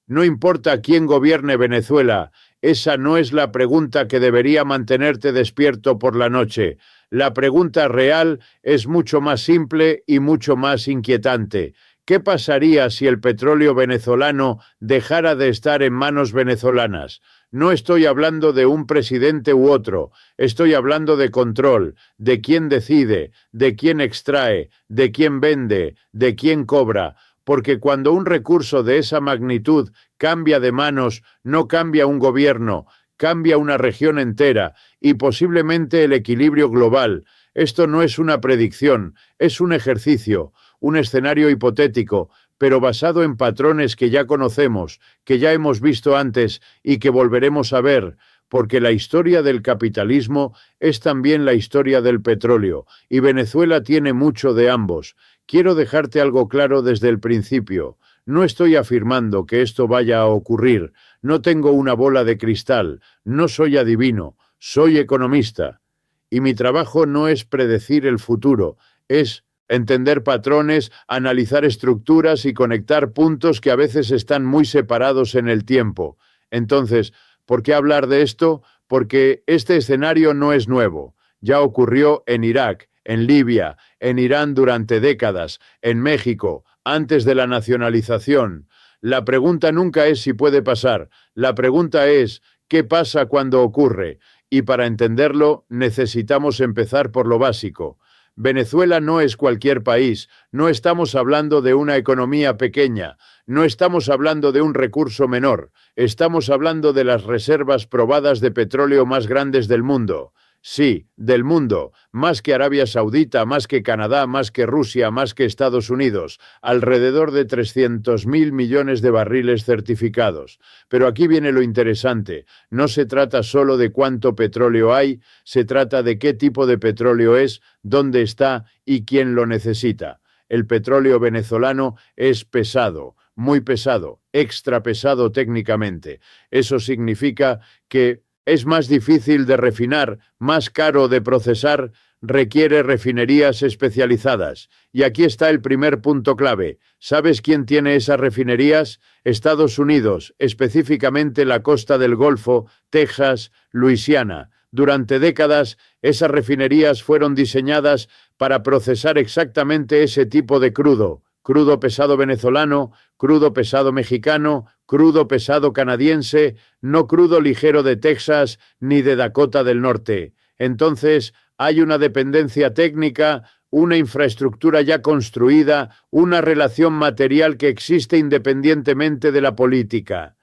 No importa quién gobierne Venezuela, esa no es la pregunta que debería mantenerte despierto por la noche. La pregunta real es mucho más simple y mucho más inquietante. ¿Qué pasaría si el petróleo venezolano dejara de estar en manos venezolanas? No estoy hablando de un presidente u otro, estoy hablando de control, de quién decide, de quién extrae, de quién vende, de quién cobra. Porque cuando un recurso de esa magnitud cambia de manos, no cambia un gobierno, cambia una región entera y posiblemente el equilibrio global. Esto no es una predicción, es un ejercicio, un escenario hipotético, pero basado en patrones que ya conocemos, que ya hemos visto antes y que volveremos a ver, porque la historia del capitalismo es también la historia del petróleo, y Venezuela tiene mucho de ambos. Quiero dejarte algo claro desde el principio. No estoy afirmando que esto vaya a ocurrir, no tengo una bola de cristal, no soy adivino, soy economista. Y mi trabajo no es predecir el futuro, es entender patrones, analizar estructuras y conectar puntos que a veces están muy separados en el tiempo. Entonces, ¿por qué hablar de esto? Porque este escenario no es nuevo. Ya ocurrió en Irak, en Libia, en Irán durante décadas, en México, antes de la nacionalización. La pregunta nunca es si puede pasar, la pregunta es ¿qué pasa cuando ocurre? Y para entenderlo necesitamos empezar por lo básico. Venezuela no es cualquier país, no estamos hablando de una economía pequeña, no estamos hablando de un recurso menor, estamos hablando de las reservas probadas de petróleo más grandes del mundo. Sí, del mundo, más que Arabia Saudita, más que Canadá, más que Rusia, más que Estados Unidos, alrededor de 300.000 millones de barriles certificados. Pero aquí viene lo interesante, no se trata solo de cuánto petróleo hay, se trata de qué tipo de petróleo es, dónde está y quién lo necesita. El petróleo venezolano es pesado, muy pesado, extra pesado técnicamente. Eso significa que es más difícil de refinar, más caro de procesar, requiere refinerías especializadas. Y aquí está el primer punto clave. ¿Sabes quién tiene esas refinerías? Estados Unidos, específicamente la costa del Golfo, Texas, Luisiana. Durante décadas, esas refinerías fueron diseñadas para procesar exactamente ese tipo de crudo. Crudo pesado venezolano, crudo pesado mexicano, crudo pesado canadiense, no crudo ligero de Texas ni de Dakota del Norte. Entonces, hay una dependencia técnica, una infraestructura ya construida, una relación material que existe independientemente de la política.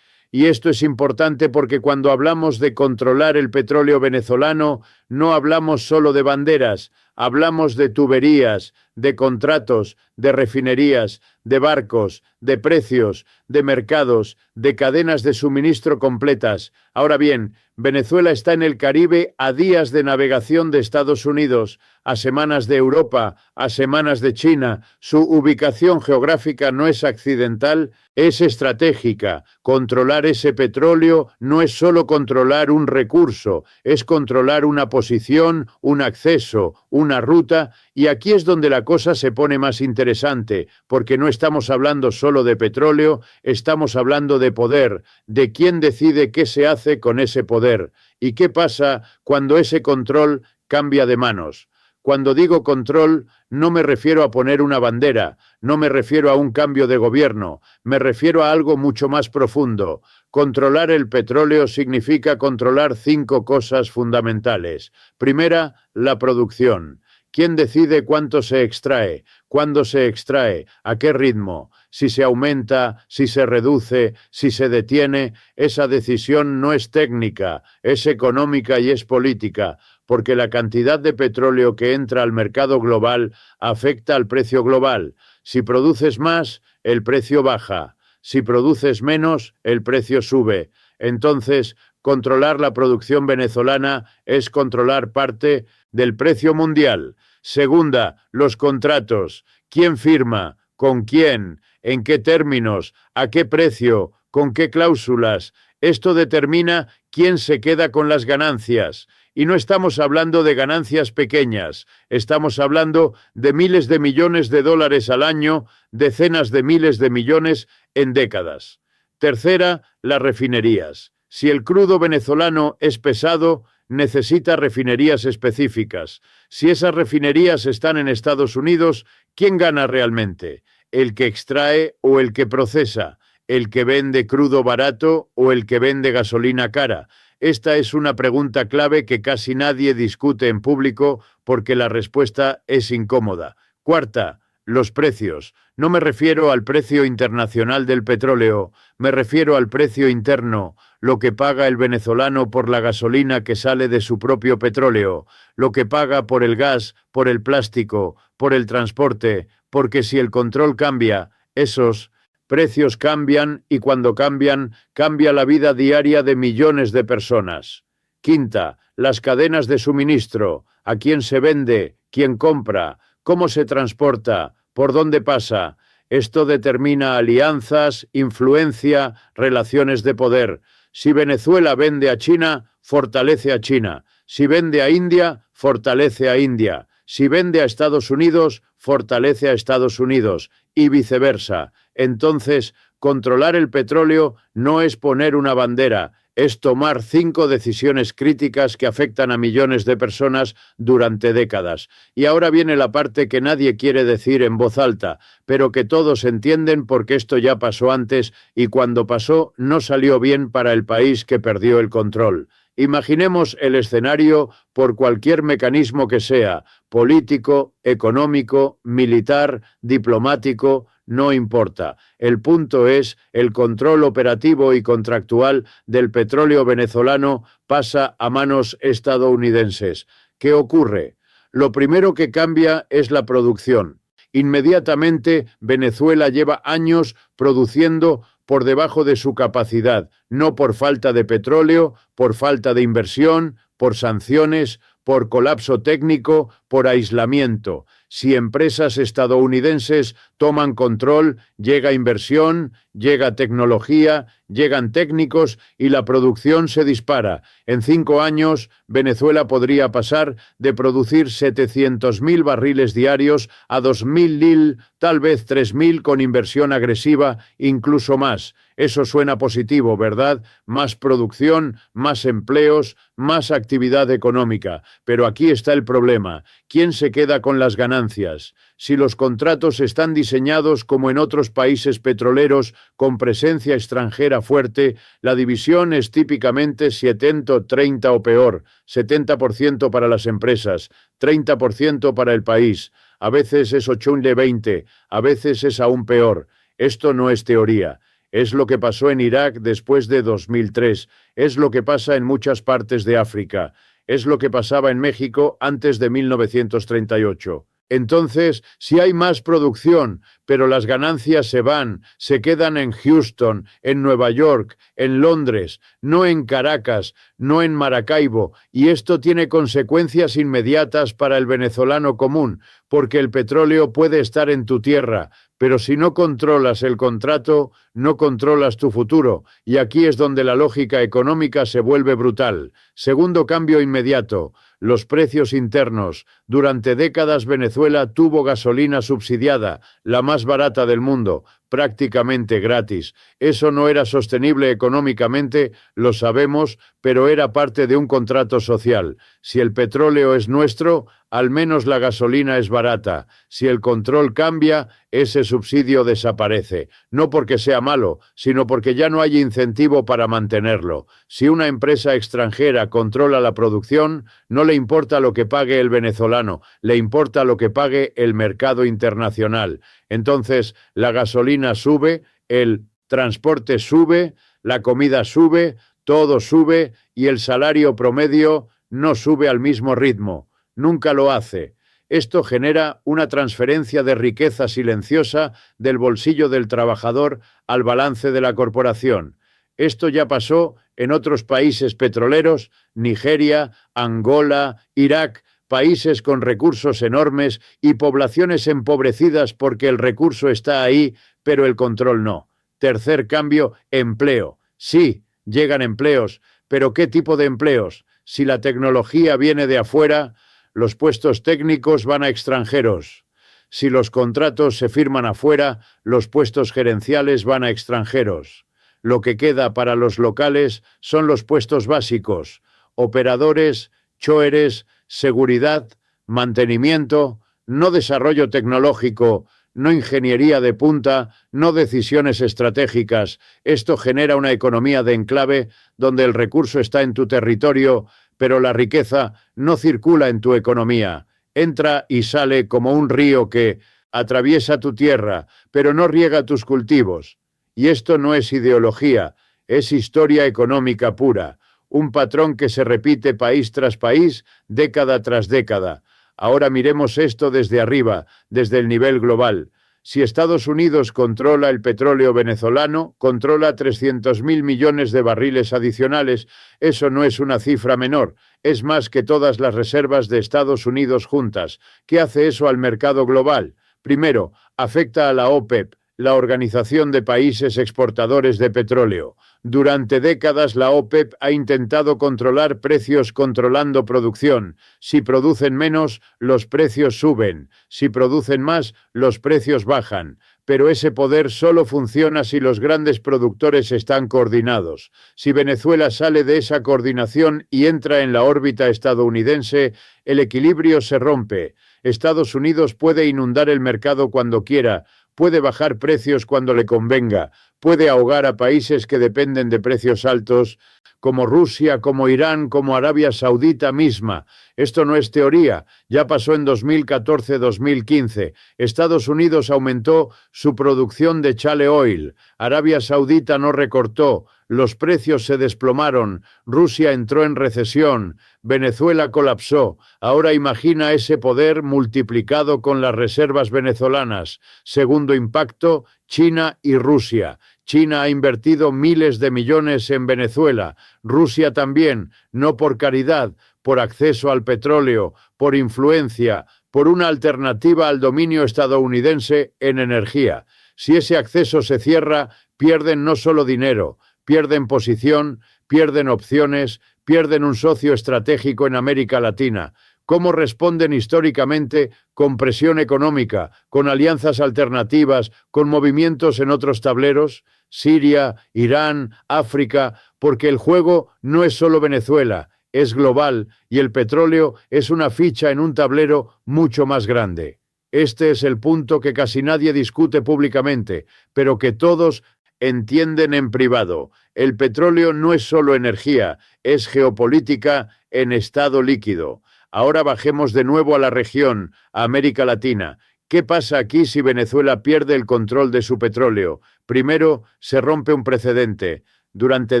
Y esto es importante porque cuando hablamos de controlar el petróleo venezolano, no hablamos solo de banderas, hablamos de tuberías, de contratos, de refinerías, de barcos, de precios, de mercados, de cadenas de suministro completas. Ahora bien, Venezuela está en el Caribe a días de navegación de Estados Unidos, a semanas de Europa, a semanas de China. Su ubicación geográfica no es accidental, es estratégica. Controlar ese petróleo no es solo controlar un recurso, es controlar una posición, un acceso, una ruta, y aquí es donde la cosa se pone más interesante, porque no estamos hablando solo de petróleo, estamos hablando de poder, de quién decide qué se hace con ese poder, y qué pasa cuando ese control cambia de manos. Cuando digo control, no me refiero a poner una bandera, no me refiero a un cambio de gobierno, me refiero a algo mucho más profundo. Controlar el petróleo significa controlar 5 cosas fundamentales. Primera, la producción. ¿Quién decide cuánto se extrae? ¿Cuándo se extrae? ¿A qué ritmo? Si se aumenta, si se reduce, si se detiene, esa decisión no es técnica, es económica y es política, porque la cantidad de petróleo que entra al mercado global afecta al precio global. Si produces más, el precio baja. Si produces menos, el precio sube. Entonces, controlar la producción venezolana es controlar parte del precio mundial. Segunda, los contratos. ¿Quién firma? ¿Con quién? ¿En qué términos? ¿A qué precio? ¿Con qué cláusulas? Esto determina quién se queda con las ganancias. Y no estamos hablando de ganancias pequeñas, estamos hablando de miles de millones de dólares al año, decenas de miles de millones en décadas. Tercera, las refinerías. Si el crudo venezolano es pesado, necesita refinerías específicas. Si esas refinerías están en Estados Unidos, ¿quién gana realmente? ¿El que extrae o el que procesa? ¿El que vende crudo barato o el que vende gasolina cara? Esta es una pregunta clave que casi nadie discute en público porque la respuesta es incómoda. Cuarta, los precios. No me refiero al precio internacional del petróleo, me refiero al precio interno, lo que paga el venezolano por la gasolina que sale de su propio petróleo, lo que paga por el gas, por el plástico, por el transporte, porque si el control cambia, esos precios cambian y cuando cambian, cambia la vida diaria de millones de personas. Quinta, las cadenas de suministro, a quién se vende, quién compra, cómo se transporta, por dónde pasa. Esto determina alianzas, influencia, relaciones de poder. Si Venezuela vende a China, fortalece a China. Si vende a India, fortalece a India. Si vende a Estados Unidos, fortalece a Estados Unidos. Y viceversa. Entonces, controlar el petróleo no es poner una bandera, es tomar 5 decisiones críticas que afectan a millones de personas durante décadas. Y ahora viene la parte que nadie quiere decir en voz alta, pero que todos entienden porque esto ya pasó antes y cuando pasó no salió bien para el país que perdió el control. Imaginemos el escenario por cualquier mecanismo que sea, político, económico, militar, diplomático, no importa. El punto es, el control operativo y contractual del petróleo venezolano pasa a manos estadounidenses. ¿Qué ocurre? Lo primero que cambia es la producción. Inmediatamente, Venezuela lleva años produciendo por debajo de su capacidad, no por falta de petróleo, por falta de inversión, por sanciones, por colapso técnico, por aislamiento. Si empresas estadounidenses toman control, llega inversión, llega tecnología, llegan técnicos y la producción se dispara. En 5 años, Venezuela podría pasar de producir 700.000 barriles diarios a 2.000, tal vez 3.000 con inversión agresiva, incluso más. Eso suena positivo, ¿verdad? Más producción, más empleos, más actividad económica. Pero aquí está el problema. ¿Quién se queda con las ganancias? Si los contratos están diseñados como en otros países petroleros con presencia extranjera fuerte, la división es típicamente 70-30 o peor, 70% para las empresas, 30% para el país. A veces es 80-20, a veces es aún peor. Esto no es teoría. Es lo que pasó en Irak después de 2003, es lo que pasa en muchas partes de África, es lo que pasaba en México antes de 1938. Entonces, si hay más producción, pero las ganancias se van, se quedan en Houston, en Nueva York, en Londres, no en Caracas, no en Maracaibo, y esto tiene consecuencias inmediatas para el venezolano común, porque el petróleo puede estar en tu tierra, pero si no controlas el contrato, no controlas tu futuro, y aquí es donde la lógica económica se vuelve brutal. Segundo cambio inmediato, los precios internos. Durante décadas Venezuela tuvo gasolina subsidiada, la más barata del mundo, prácticamente gratis. Eso no era sostenible económicamente, lo sabemos, pero era parte de un contrato social. Si el petróleo es nuestro, al menos la gasolina es barata. Si el control cambia, ese subsidio desaparece. No porque sea malo, sino porque ya no hay incentivo para mantenerlo. Si una empresa extranjera controla la producción, no le importa lo que pague el venezolano, le importa lo que pague el mercado internacional. Entonces, la gasolina sube, el transporte sube, la comida sube, todo sube y el salario promedio no sube al mismo ritmo. Nunca lo hace. Esto genera una transferencia de riqueza silenciosa del bolsillo del trabajador al balance de la corporación. Esto ya pasó en otros países petroleros, Nigeria, Angola, Irak, países con recursos enormes y poblaciones empobrecidas porque el recurso está ahí, pero el control no. Tercer cambio, empleo. Sí, llegan empleos, pero ¿qué tipo de empleos? Si la tecnología viene de afuera, los puestos técnicos van a extranjeros. Si los contratos se firman afuera, los puestos gerenciales van a extranjeros. Lo que queda para los locales son los puestos básicos: operadores, choeres, seguridad, mantenimiento, no desarrollo tecnológico, no ingeniería de punta, no decisiones estratégicas. Esto genera una economía de enclave donde el recurso está en tu territorio, pero la riqueza no circula en tu economía. Entra y sale como un río que atraviesa tu tierra, pero no riega tus cultivos. Y esto no es ideología, es historia económica pura, un patrón que se repite país tras país, década tras década. Ahora miremos esto desde arriba, desde el nivel global. Si Estados Unidos controla el petróleo venezolano, controla 300.000 millones de barriles adicionales, eso no es una cifra menor, es más que todas las reservas de Estados Unidos juntas. ¿Qué hace eso al mercado global? Primero, afecta a la OPEP, la Organización de Países Exportadores de Petróleo. Durante décadas la OPEP ha intentado controlar precios controlando producción. Si producen menos, los precios suben. Si producen más, los precios bajan. Pero ese poder solo funciona si los grandes productores están coordinados. Si Venezuela sale de esa coordinación y entra en la órbita estadounidense, el equilibrio se rompe. Estados Unidos puede inundar el mercado cuando quiera, puede bajar precios cuando le convenga, puede ahogar a países que dependen de precios altos, como Rusia, como Irán, como Arabia Saudita misma. Esto no es teoría, ya pasó en 2014-2015. Estados Unidos aumentó su producción de shale oil, Arabia Saudita no recortó, los precios se desplomaron, Rusia entró en recesión, Venezuela colapsó. Ahora imagina ese poder multiplicado con las reservas venezolanas. Segundo impacto, China y Rusia. China ha invertido miles de millones en Venezuela, Rusia también, no por caridad, por acceso al petróleo, por influencia, por una alternativa al dominio estadounidense en energía. Si ese acceso se cierra, pierden no solo dinero, pierden posición, pierden opciones, pierden un socio estratégico en América Latina. ¿Cómo responden históricamente? Con presión económica, con alianzas alternativas, con movimientos en otros tableros, Siria, Irán, África, porque el juego no es solo Venezuela, es global y el petróleo es una ficha en un tablero mucho más grande. Este es el punto que casi nadie discute públicamente, pero que todos entienden en privado. El petróleo no es solo energía, es geopolítica en estado líquido. Ahora bajemos de nuevo a la región, a América Latina. ¿Qué pasa aquí si Venezuela pierde el control de su petróleo? Primero, se rompe un precedente. Durante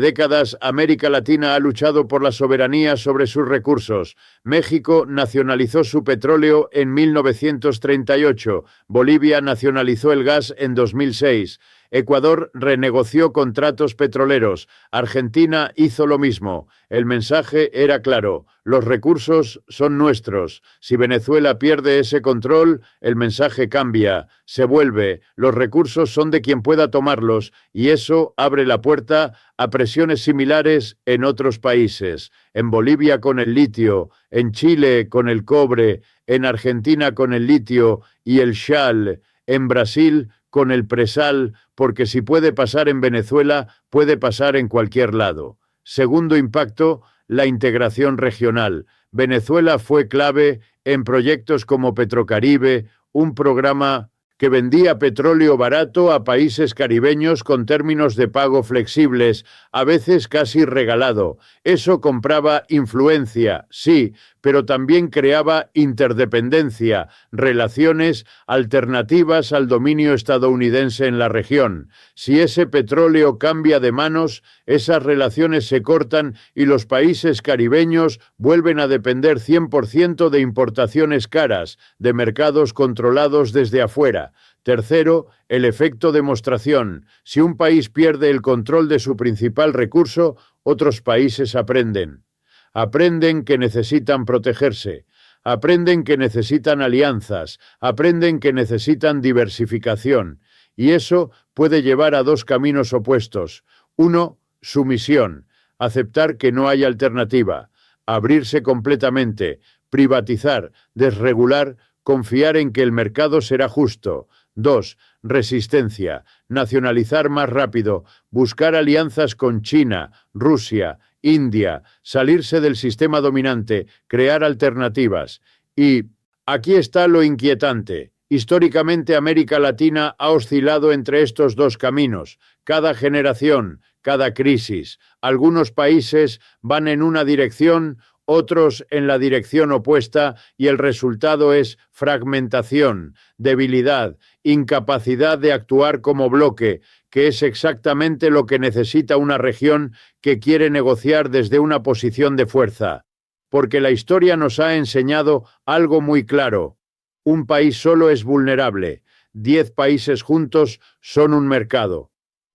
décadas, América Latina ha luchado por la soberanía sobre sus recursos. México nacionalizó su petróleo en 1938. Bolivia nacionalizó el gas en 2006. Ecuador renegoció contratos petroleros. Argentina hizo lo mismo. El mensaje era claro: los recursos son nuestros. Si Venezuela pierde ese control, el mensaje cambia, se vuelve. Los recursos son de quien pueda tomarlos y eso abre la puerta a presiones similares en otros países. En Bolivia con el litio, en Chile con el cobre, en Argentina con el litio y el shale, en Brasil con el presal, porque si puede pasar en Venezuela, puede pasar en cualquier lado. Segundo impacto, la integración regional. Venezuela fue clave en proyectos como Petrocaribe, un programa que vendía petróleo barato a países caribeños con términos de pago flexibles, a veces casi regalado. Eso compraba influencia, sí, pero también creaba interdependencia, relaciones alternativas al dominio estadounidense en la región. Si ese petróleo cambia de manos, esas relaciones se cortan y los países caribeños vuelven a depender 100% de importaciones caras, de mercados controlados desde afuera. Tercero, el efecto demostración. Si un país pierde el control de su principal recurso, otros países aprenden. Aprenden que necesitan protegerse, aprenden que necesitan alianzas, aprenden que necesitan diversificación. Y eso puede llevar a dos caminos opuestos. Uno, sumisión, aceptar que no hay alternativa, abrirse completamente, privatizar, desregular, confiar en que el mercado será justo. 2. Resistencia. Nacionalizar más rápido. Buscar alianzas con China, Rusia, India. Salirse del sistema dominante. Crear alternativas. Y aquí está lo inquietante. Históricamente América Latina ha oscilado entre estos dos caminos. Cada generación, cada crisis. Algunos países van en una dirección, otros en la dirección opuesta, y el resultado es fragmentación, debilidad, incapacidad de actuar como bloque, que es exactamente lo que necesita una región que quiere negociar desde una posición de fuerza. Porque la historia nos ha enseñado algo muy claro. Un país solo es vulnerable, 10 países juntos son un mercado.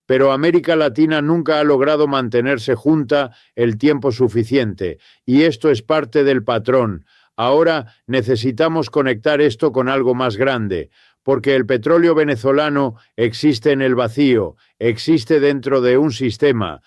Pero América Latina nunca ha logrado mantenerse junta el tiempo suficiente, y esto es parte del patrón. Ahora necesitamos conectar esto con algo más grande, porque el petróleo venezolano existe en el vacío, existe dentro de un sistema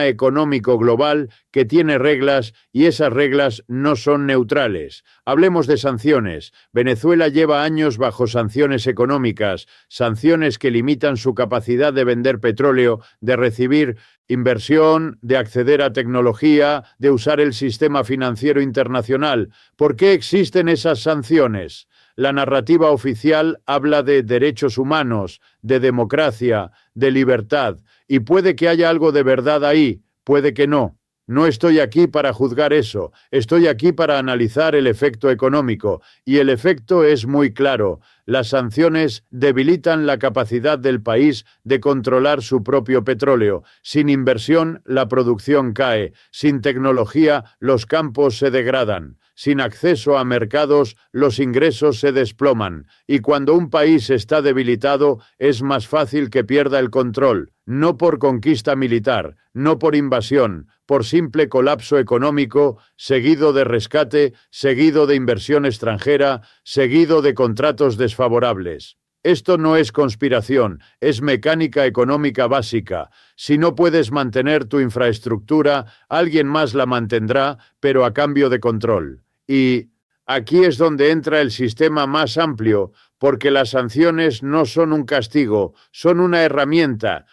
económico global que tiene reglas y esas reglas no son neutrales. Hablemos de sanciones. Venezuela lleva años bajo sanciones económicas, sanciones que limitan su capacidad de vender petróleo, de recibir inversión, de acceder a tecnología, de usar el sistema financiero internacional. ¿Por qué existen esas sanciones? La narrativa oficial habla de derechos humanos, de democracia, de libertad, y puede que haya algo de verdad ahí, puede que no. No estoy aquí para juzgar eso, estoy aquí para analizar el efecto económico, y el efecto es muy claro. Las sanciones debilitan la capacidad del país de controlar su propio petróleo. Sin inversión, la producción cae. Sin tecnología, los campos se degradan. Sin acceso a mercados, los ingresos se desploman. Y cuando un país está debilitado, es más fácil que pierda el control. No por conquista militar, no por invasión, por simple colapso económico, seguido de rescate, seguido de inversión extranjera, seguido de contratos desfavorables. Esto no es conspiración, es mecánica económica básica. Si no puedes mantener tu infraestructura, alguien más la mantendrá, pero a cambio de control. Y aquí es donde entra el sistema más amplio, porque las sanciones no son un castigo, son una herramienta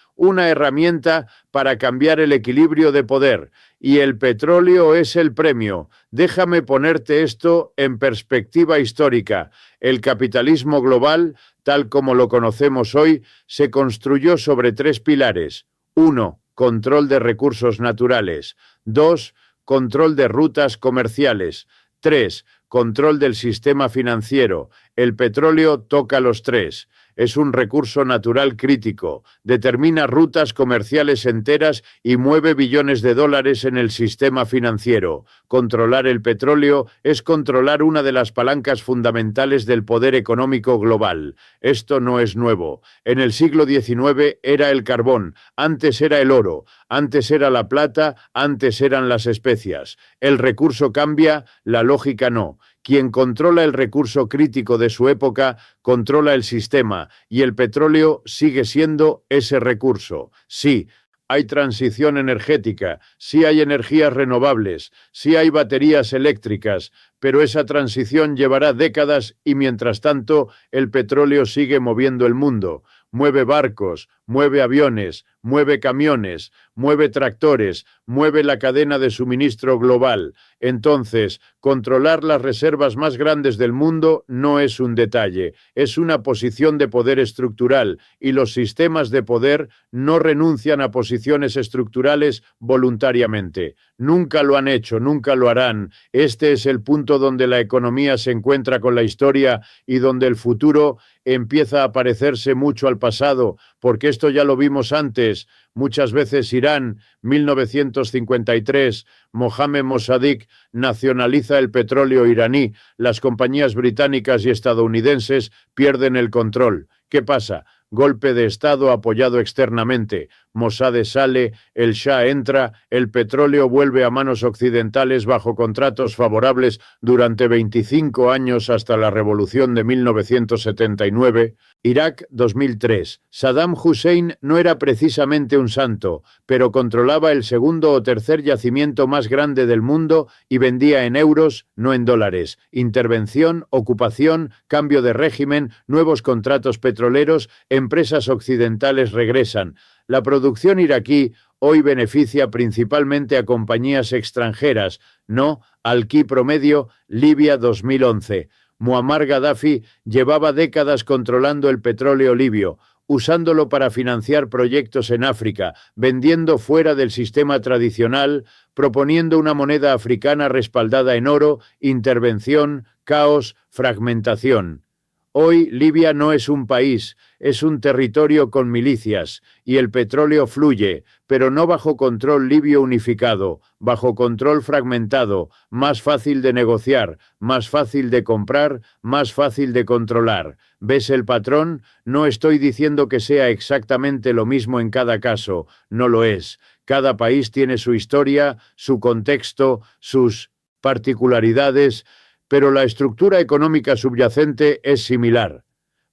para cambiar el equilibrio de poder. Y el petróleo es el premio. Déjame ponerte esto en perspectiva histórica. El capitalismo global, tal como lo conocemos hoy, se construyó sobre 3 pilares. 1. Control de recursos naturales. 2. Control de rutas comerciales. 3. Control del sistema financiero. El petróleo toca los 3. Es un recurso natural crítico, determina rutas comerciales enteras y mueve billones de dólares en el sistema financiero. Controlar el petróleo es controlar una de las palancas fundamentales del poder económico global. Esto no es nuevo. En el siglo XIX era el carbón, antes era el oro, antes era la plata, antes eran las especias. El recurso cambia, la lógica no. Quien controla el recurso crítico de su época, controla el sistema, y el petróleo sigue siendo ese recurso. Sí, hay transición energética, sí hay energías renovables, sí hay baterías eléctricas, pero esa transición llevará décadas y mientras tanto el petróleo sigue moviendo el mundo. Mueve barcos, mueve aviones, mueve camiones, mueve tractores, mueve la cadena de suministro global. Entonces, controlar las reservas más grandes del mundo no es un detalle, es una posición de poder estructural, y los sistemas de poder no renuncian a posiciones estructurales voluntariamente. Nunca lo han hecho, nunca lo harán. Este es el punto donde la economía se encuentra con la historia y donde el futuro empieza a parecerse mucho al pasado, porque esto ya lo vimos antes. Muchas veces Irán, 1953, Mohammed Mossadegh nacionaliza el petróleo iraní, las compañías británicas y estadounidenses pierden el control. ¿Qué pasa? Golpe de Estado apoyado externamente. Mossad sale, el Shah entra, el petróleo vuelve a manos occidentales bajo contratos favorables durante 25 años hasta la revolución de 1979. Irak 2003. Saddam Hussein no era precisamente un santo, pero controlaba el segundo o tercer yacimiento más grande del mundo y vendía en euros, no en dólares. Intervención, ocupación, cambio de régimen, nuevos contratos petroleros, empresas occidentales regresan. La producción iraquí hoy beneficia principalmente a compañías extranjeras, no al key promedio Libia 2011. Muammar Gaddafi llevaba décadas controlando el petróleo libio, usándolo para financiar proyectos en África, vendiendo fuera del sistema tradicional, proponiendo una moneda africana respaldada en oro, intervención, caos, fragmentación. Hoy Libia no es un país, es un territorio con milicias, y el petróleo fluye, pero no bajo control libio unificado, bajo control fragmentado, más fácil de negociar, más fácil de comprar, más fácil de controlar. ¿Ves el patrón? No estoy diciendo que sea exactamente lo mismo en cada caso, no lo es. Cada país tiene su historia, su contexto, sus particularidades, pero la estructura económica subyacente es similar.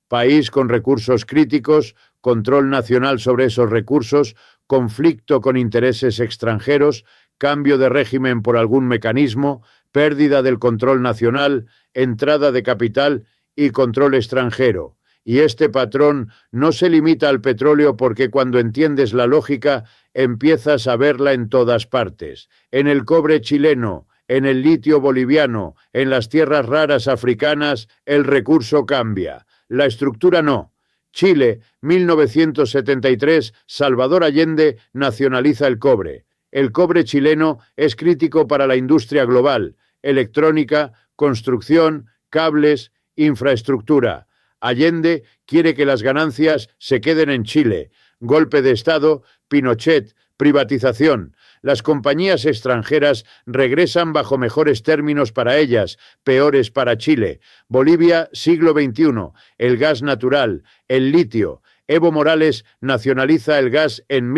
País con recursos críticos, control nacional sobre esos recursos, conflicto con intereses extranjeros, cambio de régimen por algún mecanismo, pérdida del control nacional, entrada de capital y control extranjero. Y este patrón no se limita al petróleo porque cuando entiendes la lógica empiezas a verla en todas partes. En el cobre chileno, en el litio boliviano, en las tierras raras africanas, el recurso cambia. La estructura no. Chile, 1973, Salvador Allende nacionaliza el cobre. El cobre chileno es crítico para la industria global, electrónica, construcción, cables, infraestructura. Allende quiere que las ganancias se queden en Chile. Golpe de Estado, Pinochet, privatización. Las compañías extranjeras regresan bajo mejores términos para ellas, peores para Chile. Bolivia, siglo XXI, el gas natural, el litio. Evo Morales nacionaliza el gas en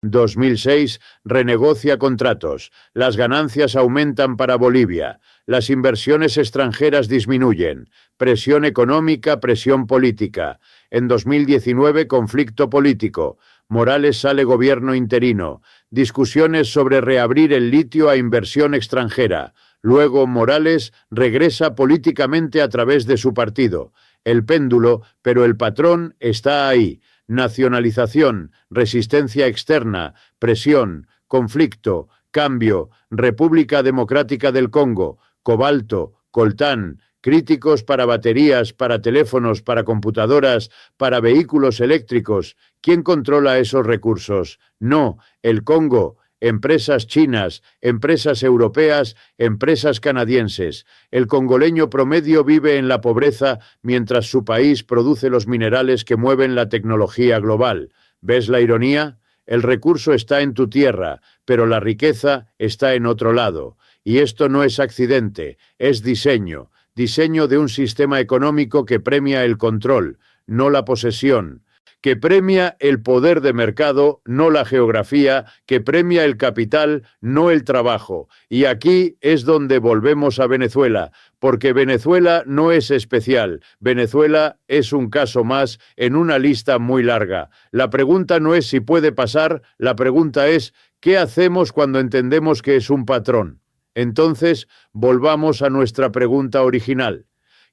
2006, renegocia contratos. Las ganancias aumentan para Bolivia. Las inversiones extranjeras disminuyen. Presión económica, presión política. En 2019, conflicto político. Morales sale gobierno interino. Discusiones sobre reabrir el litio a inversión extranjera. Luego Morales regresa políticamente a través de su partido. El péndulo, pero el patrón está ahí. Nacionalización, resistencia externa, presión, conflicto, cambio, República Democrática del Congo, cobalto, coltán, críticos para baterías, para teléfonos, para computadoras, para vehículos eléctricos. ¿Quién controla esos recursos? No, el Congo. Empresas chinas, empresas europeas, empresas canadienses. El congoleño promedio vive en la pobreza mientras su país produce los minerales que mueven la tecnología global. ¿Ves la ironía? El recurso está en tu tierra, pero la riqueza está en otro lado. Y esto no es accidente, es diseño. Diseño de un sistema económico que premia el control, no la posesión, que premia el poder de mercado, no la geografía, que premia el capital, no el trabajo. Y aquí es donde volvemos a Venezuela, porque Venezuela no es especial. Venezuela es un caso más en una lista muy larga. La pregunta no es si puede pasar, la pregunta es ¿qué hacemos cuando entendemos que es un patrón? Entonces, volvamos a nuestra pregunta original.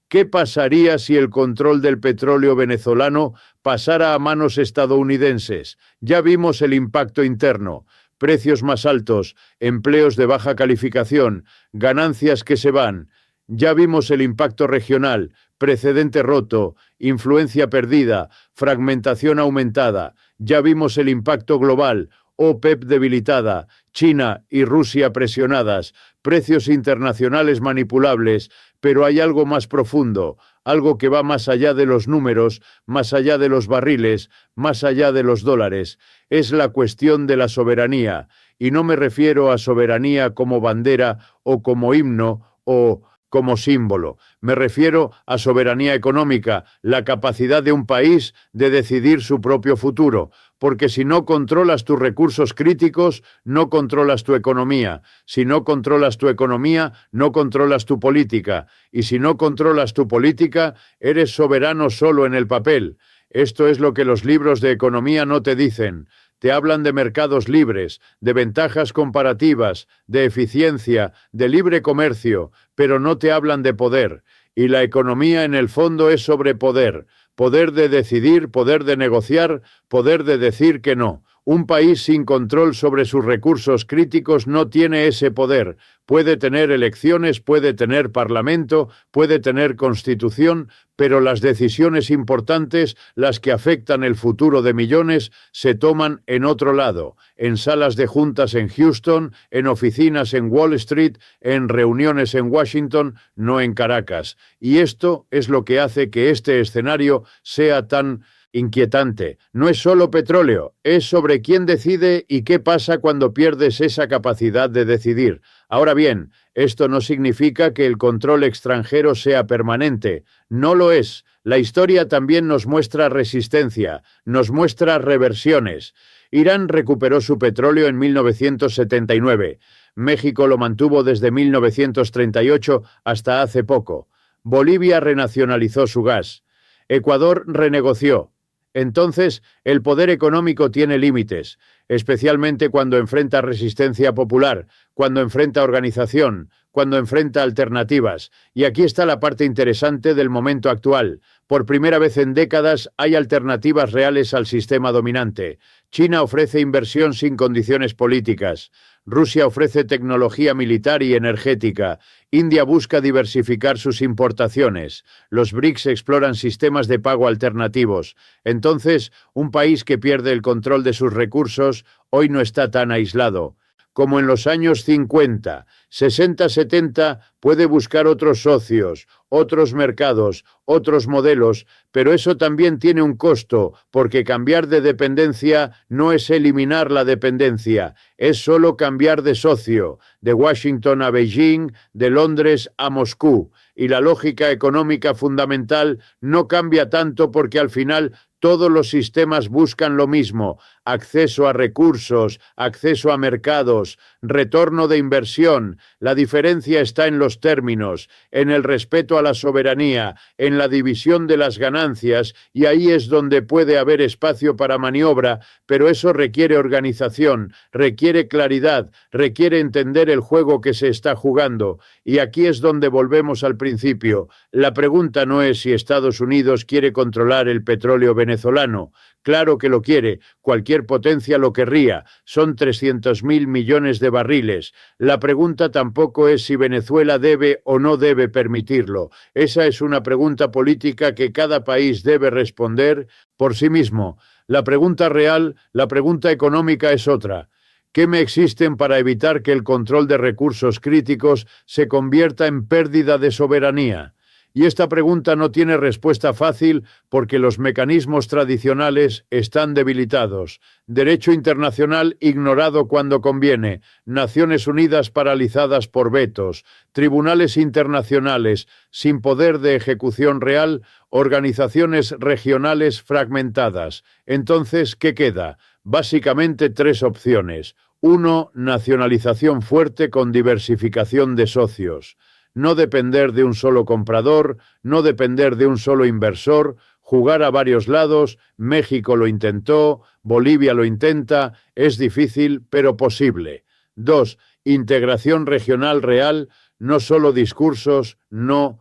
¿Qué pasaría si el control del petróleo venezolano pasara a manos estadounidenses? Ya vimos el impacto interno, precios más altos, empleos de baja calificación, ganancias que se van. Ya vimos el impacto regional, precedente roto, influencia perdida, fragmentación aumentada. Ya vimos el impacto global, OPEP debilitada, China y Rusia presionadas, precios internacionales manipulables, pero hay algo más profundo, algo que va más allá de los números, más allá de los barriles, más allá de los dólares. Es la cuestión de la soberanía, y no me refiero a soberanía como bandera o como himno o como símbolo. Me refiero a soberanía económica, la capacidad de un país de decidir su propio futuro, porque si no controlas tus recursos críticos, no controlas tu economía. Si no controlas tu economía, no controlas tu política. Y si no controlas tu política, eres soberano solo en el papel. Esto es lo que los libros de economía no te dicen. Te hablan de mercados libres, de ventajas comparativas, de eficiencia, de libre comercio, pero no te hablan de poder. Y la economía en el fondo es sobre poder. Poder de decidir, poder de negociar, poder de decir que no. Un país sin control sobre sus recursos críticos no tiene ese poder. Puede tener elecciones, puede tener parlamento, puede tener constitución, pero las decisiones importantes, las que afectan el futuro de millones, se toman en otro lado, en salas de juntas en Houston, en oficinas en Wall Street, en reuniones en Washington, no en Caracas. Y esto es lo que hace que este escenario sea tan inquietante. No es solo petróleo, es sobre quién decide y qué pasa cuando pierdes esa capacidad de decidir. Ahora bien, esto no significa que el control extranjero sea permanente. No lo es. La historia también nos muestra resistencia, nos muestra reversiones. Irán recuperó su petróleo en 1979. México lo mantuvo desde 1938 hasta hace poco. Bolivia renacionalizó su gas. Ecuador renegoció. Entonces, el poder económico tiene límites, especialmente cuando enfrenta resistencia popular, cuando enfrenta organización, cuando enfrenta alternativas. Y aquí está la parte interesante del momento actual. Por primera vez en décadas hay alternativas reales al sistema dominante. China ofrece inversión sin condiciones políticas. Rusia ofrece tecnología militar y energética. India busca diversificar sus importaciones. Los BRICS exploran sistemas de pago alternativos. Entonces, un país que pierde el control de sus recursos hoy no está tan aislado. Como en los años 50, 60, 70, puede buscar otros socios, otros mercados, otros modelos, pero eso también tiene un costo, porque cambiar de dependencia no es eliminar la dependencia, es solo cambiar de socio, de Washington a Beijing, de Londres a Moscú, y la lógica económica fundamental no cambia tanto porque al final todos los sistemas buscan lo mismo: acceso a recursos, acceso a mercados, retorno de inversión. La diferencia está en los términos, en el respeto a la soberanía, en la división de las ganancias, y ahí es donde puede haber espacio para maniobra, pero eso requiere organización, requiere claridad, requiere entender el juego que se está jugando. Y aquí es donde volvemos al principio. La pregunta no es si Estados Unidos quiere controlar el petróleo venezolano. Claro que lo quiere, cualquier potencia lo querría, son 300.000 millones de barriles. La pregunta tampoco es si Venezuela debe o no debe permitirlo. Esa es una pregunta política que cada país debe responder por sí mismo. La pregunta real, la pregunta económica es otra. ¿Qué me existen para evitar que el control de recursos críticos se convierta en pérdida de soberanía? Y esta pregunta no tiene respuesta fácil porque los mecanismos tradicionales están debilitados. Derecho internacional ignorado cuando conviene, Naciones Unidas paralizadas por vetos, tribunales internacionales sin poder de ejecución real, organizaciones regionales fragmentadas. Entonces, ¿qué queda? Básicamente tres opciones. 1. Nacionalización fuerte con diversificación de socios. No depender de un solo comprador, no depender de un solo inversor, jugar a varios lados. México lo intentó, Bolivia lo intenta, es difícil pero posible. 2. Integración regional real, no solo discursos, no